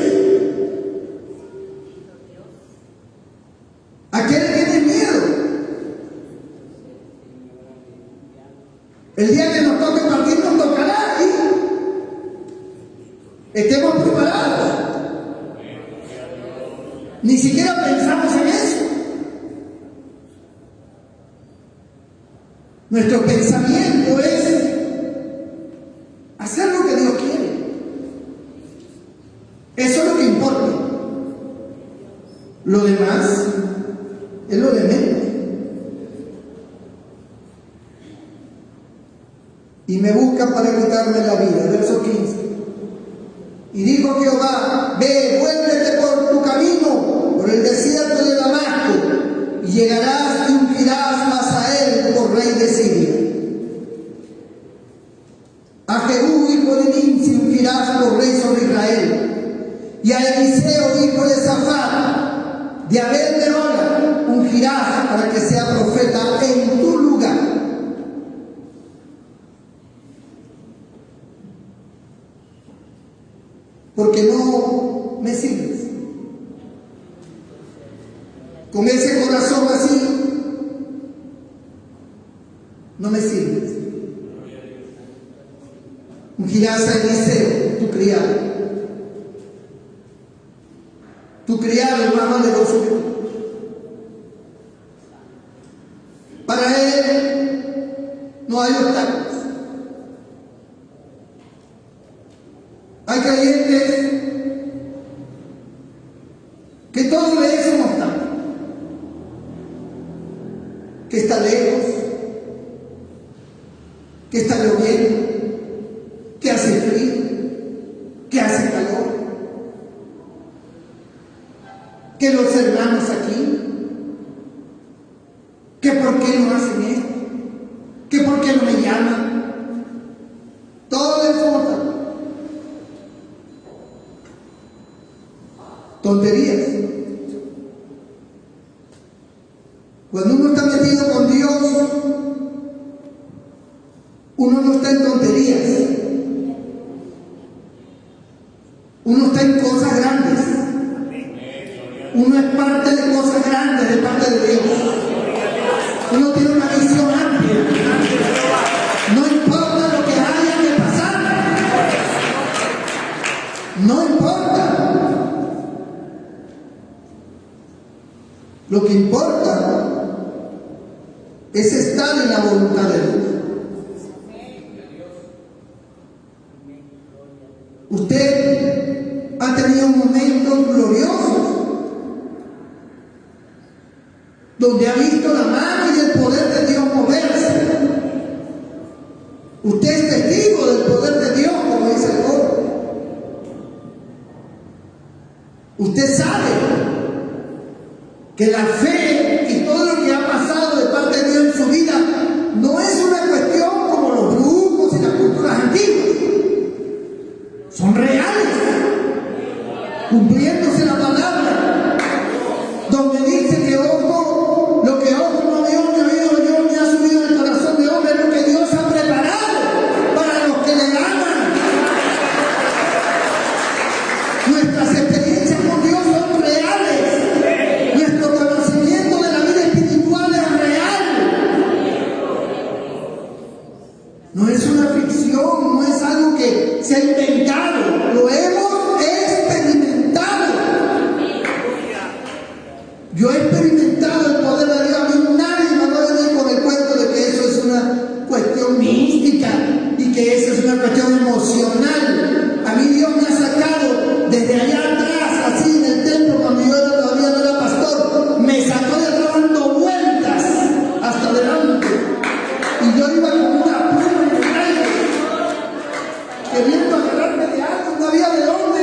¿A qué le tienes miedo? El día que nos toque partir nos tocará y estemos preparados. Ni siquiera pensamos en eso. Nuestro pensamiento es hacer lo que Dios quiere. Eso es lo que importa. Lo demás es lo de menos. Y me buscan para quitarme la vida. Verso 15. Y dijo Jehová, ve, vuélvete por tu camino, por el desierto de Damasco, y llegarás y ungirás más a él por rey de Siria. A Jehú, hijo de Nimsi, ungirás por rey sobre Israel. Y a Eliseo, hijo de Safat, de Abel de Ola, ungirás para que sea profeta en tu lugar. Porque no me sirves. Con ese corazón así, no me sirves. Ungirás a Eliseo, tu criado. Tu criado es más valeroso que tú. Para él no hay obstáculos. Hay creyentes que todo le es un obstáculo, que está lejos, que está lloviendo, que hace frío, que hace calor, que los hermanos aquí, que por qué no hacen esto, que por qué no me llaman. Todo es un obstáculo. Tonterías. Cuando uno está metido con Dios, uno no está en tonterías. Uno está en cosas grandes. Uno es parte de cosas grandes de parte de Dios. Uno tiene una visión amplia. No importa lo que haya que pasar. No importa. Lo que importa es estar en la voluntad de Dios. Usted ha tenido momentos gloriosos donde ha visto la mano y el poder de Dios moverse. Usted es testigo del poder de Dios, como dice el coro. Usted sabe que la fe y todo lo que ha pasado de parte de Dios en su vida no es una cuestión como los brujos y las culturas antiguas. Son reales, cumpliéndose la palabra, donde dice que ojo, lo que ojo no vio, ni oído yo, ni ha subido en el corazón de hombre, es lo que Dios ha preparado para los que le aman. Nuestras experiencias con Dios son reales. Nuestro conocimiento de la vida espiritual es real. No es una ficción, no es algo que se ha inventado, lo hemos experimentado. Yo he experimentado el poder de Dios. A mí nadie me va a venir con el cuento de que eso es una cuestión mística y que eso es una cuestión emocional. A mí Dios me ha sacado desde allá atrás, así en el templo, cuando yo todavía no era pastor. Me sacó de atrás dando vueltas hasta adelante. Y yo iba con una pluma en el aire, queriendo agarrarme de algo, no había de dónde,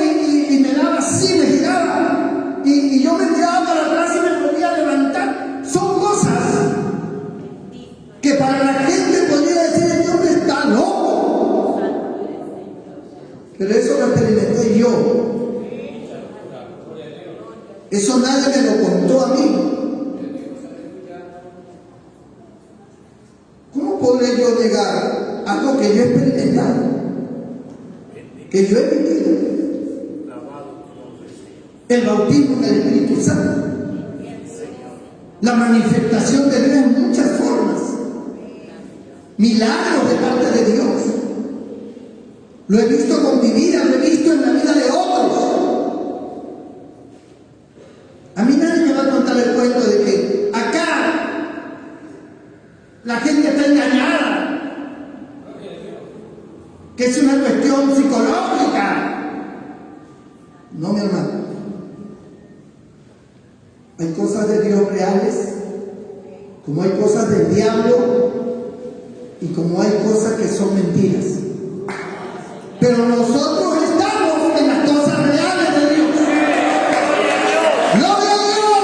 y me daba así, me giraba. Y yo me tiraba para atrás y me volvía a levantar. Son cosas que para la gente podría decir: este hombre está loco. Pero eso lo experimenté yo. Eso nadie me lo contó a mí. ¿Cómo podré yo negar algo que yo he experimentado? Que yo he vivido. El bautismo del Espíritu Santo, la manifestación de Dios en muchas formas, milagros de parte de Dios. Lo he visto con mi vida, lo he visto en la vida de otros. A mí nadie me va a contar el cuento de que acá la gente está engañada, que es una cuestión psicológica. No, mi hermano. Hay cosas de Dios reales, como hay cosas del diablo y como hay cosas que son mentiras. Pero nosotros estamos en las cosas reales de Dios. ¡Gloria a Dios!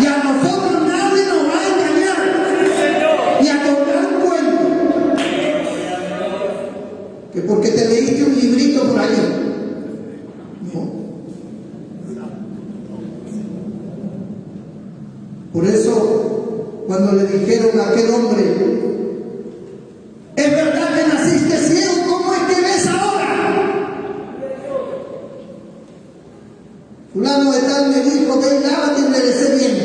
Y a nosotros nadie nos va a engañar ni a contar un cuento. Que porque te leíste un librito por ahí. No. Por eso, cuando le dijeron a aquel hombre: es verdad que naciste ciego, ¿cómo es que ves ahora? Fulano de tal me dijo: ve y lávate y enderecé viendo.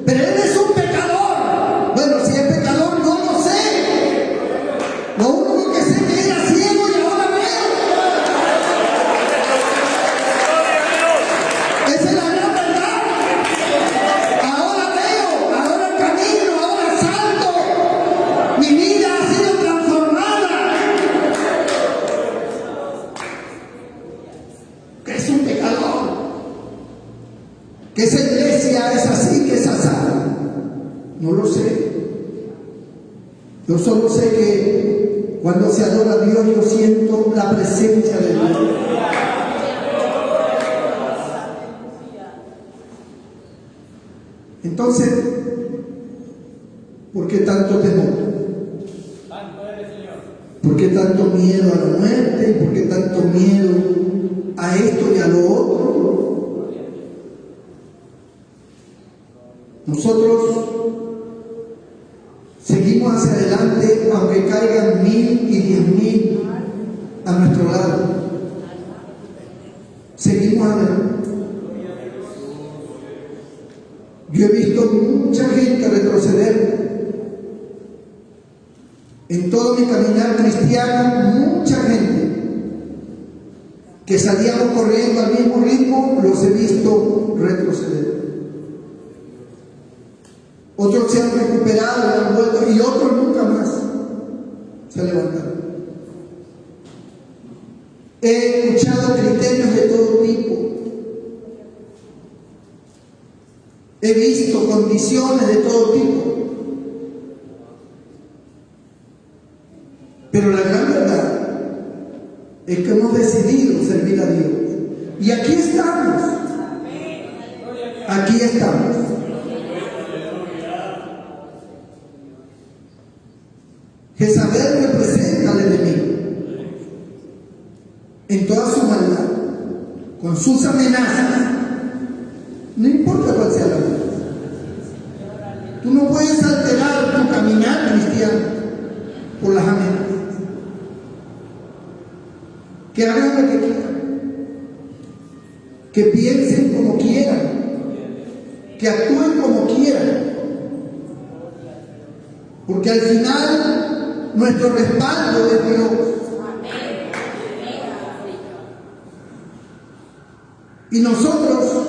Pero él es un pecador. Bueno, si es pecador, no lo sé. Lo único que sé es que era ciego y ahora veo. Esa es la gran verdad. Ahora veo, ahora camino, ahora salto. Mi vida ha sido transformada. Que es un pecador. Que esa iglesia es así, que es asada. No lo sé. Yo solo sé que cuando se adora a Dios, yo siento la presencia de Dios. Entonces, ¿por qué tanto temor? ¿Por qué tanto miedo a la muerte? ¿Y por qué tanto miedo a esto y a lo otro? Nosotros seguimos hacia adelante aunque caigan 1000 y 10.000 a nuestro lado. Seguimos adelante. Yo he visto mucha gente retroceder en todo mi caminar cristiano, mucha gente que salíamos corriendo al mismo ritmo, los he visto retroceder. Otros se han recuperado y han vuelto, y otros nunca más se levantaron. He escuchado criterios de todo tipo. He visto condiciones de todo tipo. Pero la gran verdad es que hemos decidido servir a Dios. Y aquí estamos. Aquí estamos. Jezabel representa al enemigo en toda su maldad, con sus amenazas. No importa cuál sea la amenaza. Tú no puedes alterar tu caminar cristiano por las amenazas. Que hagan lo que quieran, que piensen como quieran, que actúen como quieran, porque al final nuestro respaldo es Dios. Y nosotros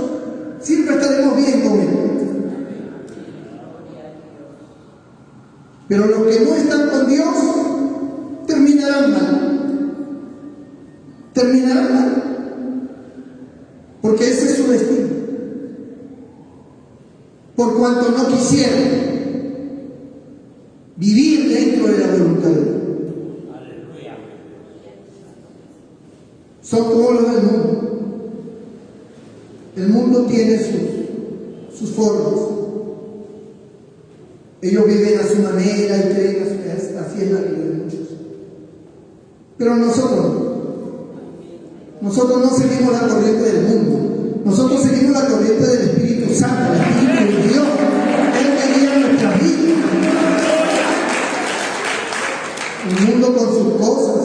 siempre estaremos bien con Él. Pero los que no están con Dios terminarán mal. Terminarán mal. Porque ese es su destino. Por cuanto no quisieron vivir dentro de la voluntad de Dios. Son como los del mundo. El mundo tiene sus formas. Ellos viven a su manera y creen que así es la vida de muchos. Pero nosotros no seguimos la corriente del mundo. Nosotros seguimos la corriente del Espíritu Santo, el Espíritu de Dios. Él que guía nuestra vida. El mundo con sus cosas.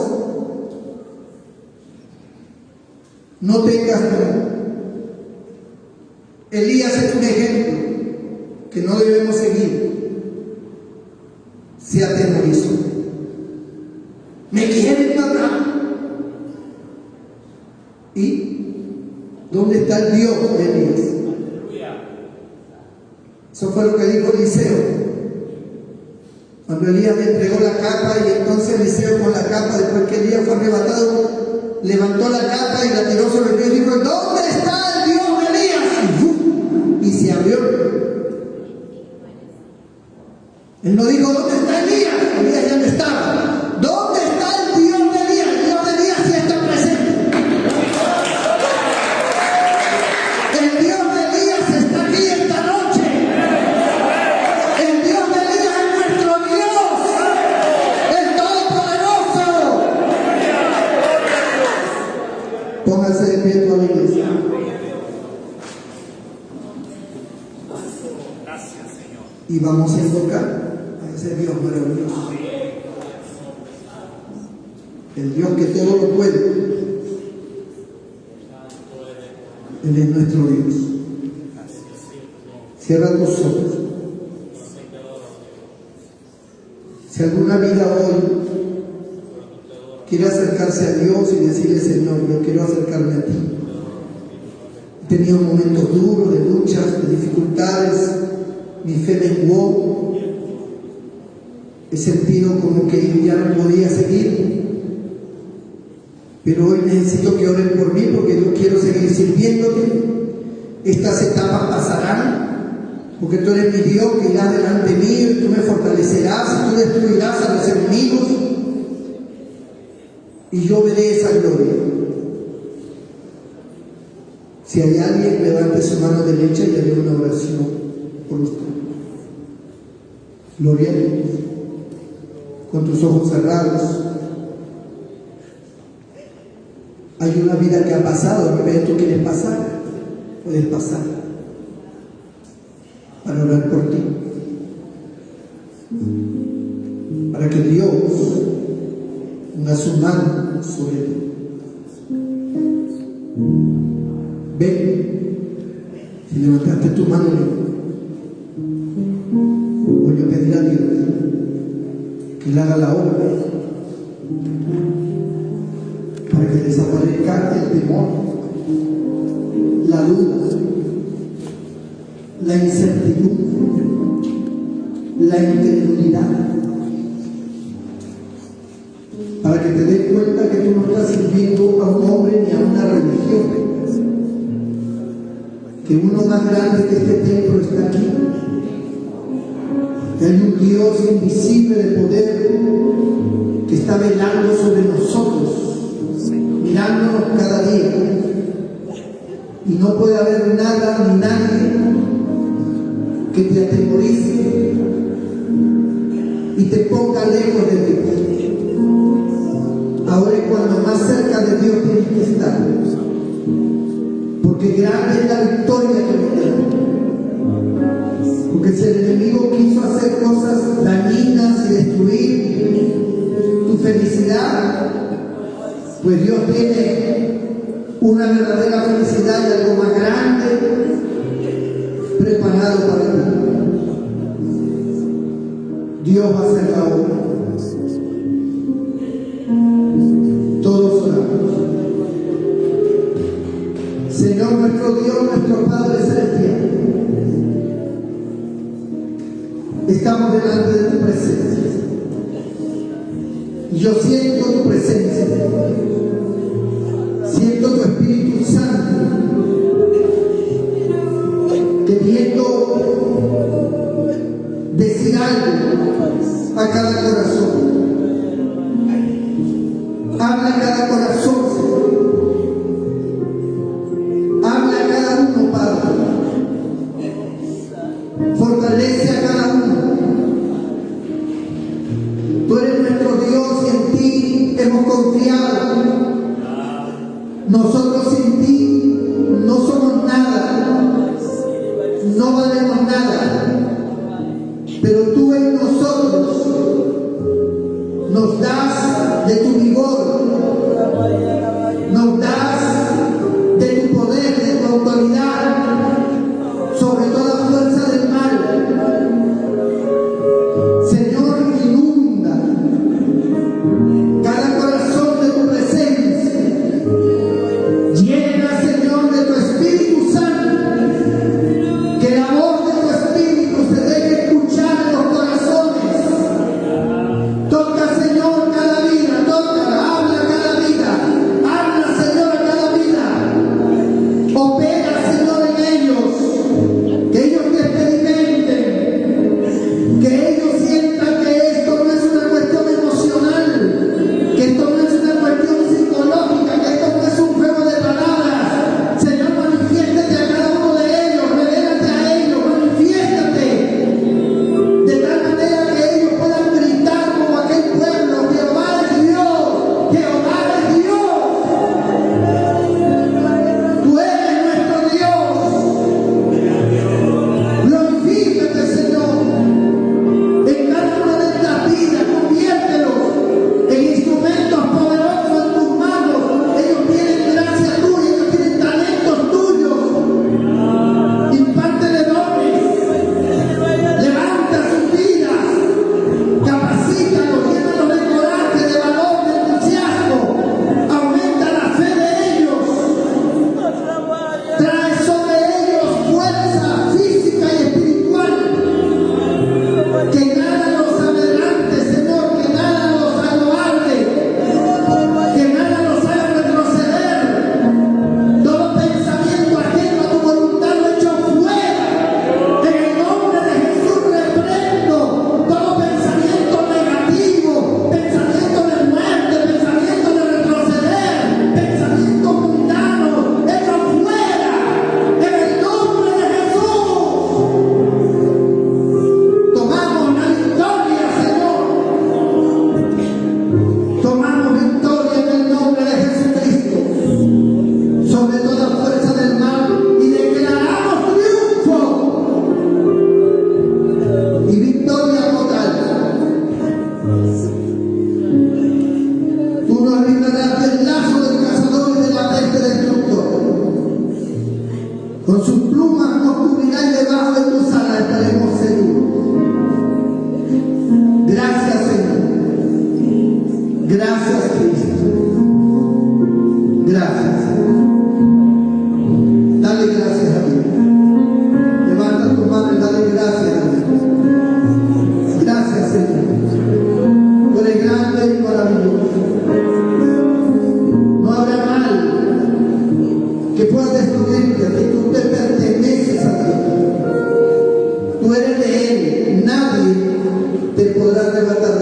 No tengas miedo. Elías es un ejemplo que no debemos seguir. Se atemorizó. Me quieren matar. ¿Y dónde está el Dios de Elías? Eso fue lo que dijo Eliseo. Cuando Elías le entregó la capa, y entonces Eliseo con la capa, después que Elías fue arrebatado, levantó la capa y la tiró sobre el río y dijo: ¿dónde está el Dios de Elías? Y se abrió. Él no dijo: ¿dónde está Elías? Elías ya no estaba. ¿Dónde está el Dios de Elías? El Dios de Elías sí está presente. El Dios de Elías está aquí esta noche. El Dios de Elías es nuestro Dios, el Todopoderoso. Póngase de pie toda la iglesia. Y vamos a invocar a ese Dios maravilloso. El Dios que todo lo puede. Él es nuestro Dios. Cierra tus ojos. Si alguna vida hoy quiere acercarse a Dios y decirle: Señor, yo quiero acercarme a ti. He tenido momentos duros, de luchas, de dificultades. Mi fe menguó. He sentido como que ya no podía seguir. Pero hoy necesito que oren por mí, porque yo quiero seguir sirviéndote. Estas etapas pasarán, porque tú eres mi Dios que irás delante mío y tú me fortalecerás y tú destruirás a los enemigos. Y yo veré esa gloria. Si hay alguien, levante su mano derecha y haré una oración por usted. Gloria a Dios. Con tus ojos cerrados. Hay una vida que ha pasado, de repente tú quieres pasar, puedes pasar para orar por ti, para que Dios ponga su mano sobre ti. Ven, si levantaste tu mano, voy a pedir a Dios que Él haga la obra, para que desaparezca el temor, la duda, la incertidumbre, la incredulidad, para que te des cuenta que tú no estás sirviendo a un hombre ni a una religión, que uno más grande que este templo está aquí, que hay un Dios invisible de poder que está velando sobre nosotros, mirándonos cada día. Y no puede haber nada ni nadie que te atemorice y te ponga lejos de Dios. Ahora es cuando más cerca de Dios tienes que estar, porque grande es la victoria que vendrá. Porque si el enemigo quiso hacer cosas dañinas y destruir tu felicidad, pues Dios tiene una verdadera felicidad y algo más grande preparado para ti. Dios va a hacer la obra. Todos oramos. Señor nuestro Dios, nuestro Padre Celestial, estamos delante de tu presencia. Y yo siento tu presencia. Siento tu Espíritu Santo queriendo decir algo a cada corazón. Habla a cada corazón, Señor. Habla a cada uno, Padre. Fortalece a cada uno. Tú eres nuestro Dios y en ti hemos confiado. Nosotros sin ti no somos nada, no valemos nada, pero tú en nosotros nos das de tu vigor, nos das de tu poder, de tu autoridad sobre toda fuerza del mal. Señor, inunda cada corazón de tu presencia. Llena, Señor, de tu Espíritu Santo, que la voz de tu Espíritu se deje escuchar en los corazones. Toca, Señor, cada vida, toca, habla cada vida, habla, Señor, a cada vida. Opera, Señor, en ellos, que ellos te experimenten, que ellos sientan que esto no es una cuestión emocional, que esto no es una cuestión psicológica, que esto no es un juego de palabras. Señor, manifiéstate a cada uno de ellos, revélate a ellos, manifiéstate de tal manera que ellos puedan gritar como aquel pueblo: Jehová es Dios, Jehová es Dios. Tú eres nuestro Dios. Glorifícate, Señor, en cada una de estas vidas. Conviértelos en instrumentos poderosos en tus manos. Ellos tienen gracia tuya, ellos tienen talentos tuyos. Impártele dones, levanta sus vidas, capacítalos, llénalos de coraje, de valor, de entusiasmo, aumenta la fe de ellos, trae sobre ellos fuerza física y espiritual, que nada los amedrante, Señor, que nada los acobarde, que nada los haga retroceder. Todo pensamiento ajeno a tu voluntad lo echo fuera. En el nombre de Jesús reprendo todo pensamiento negativo, pensamiento de muerte, pensamiento de retroceder, pensamiento mundano, echo fuera. En el nombre de Jesús tomamos la victoria, Señor. Tomamos victoria en el nombre de Jesucristo sobre toda fuerza del mal y declaramos triunfo y victoria total. Tú nos librarás del lazo del cazador y de la peste destructora. Con sus plumas nos cubrirá y debajo de tus alas estaremos seguros. Gracias, Señor. Gracias, Cristo. Gracias, Señor. Dale gracias a Dios. Levanta tu mano y dale gracias a Dios. Gracias, Señor. Tú eres grande y maravilloso. No habrá mal que pueda destruirte a ti. Tú te perteneces a Dios. Tú eres de Él. Nadie te podrá arrebatar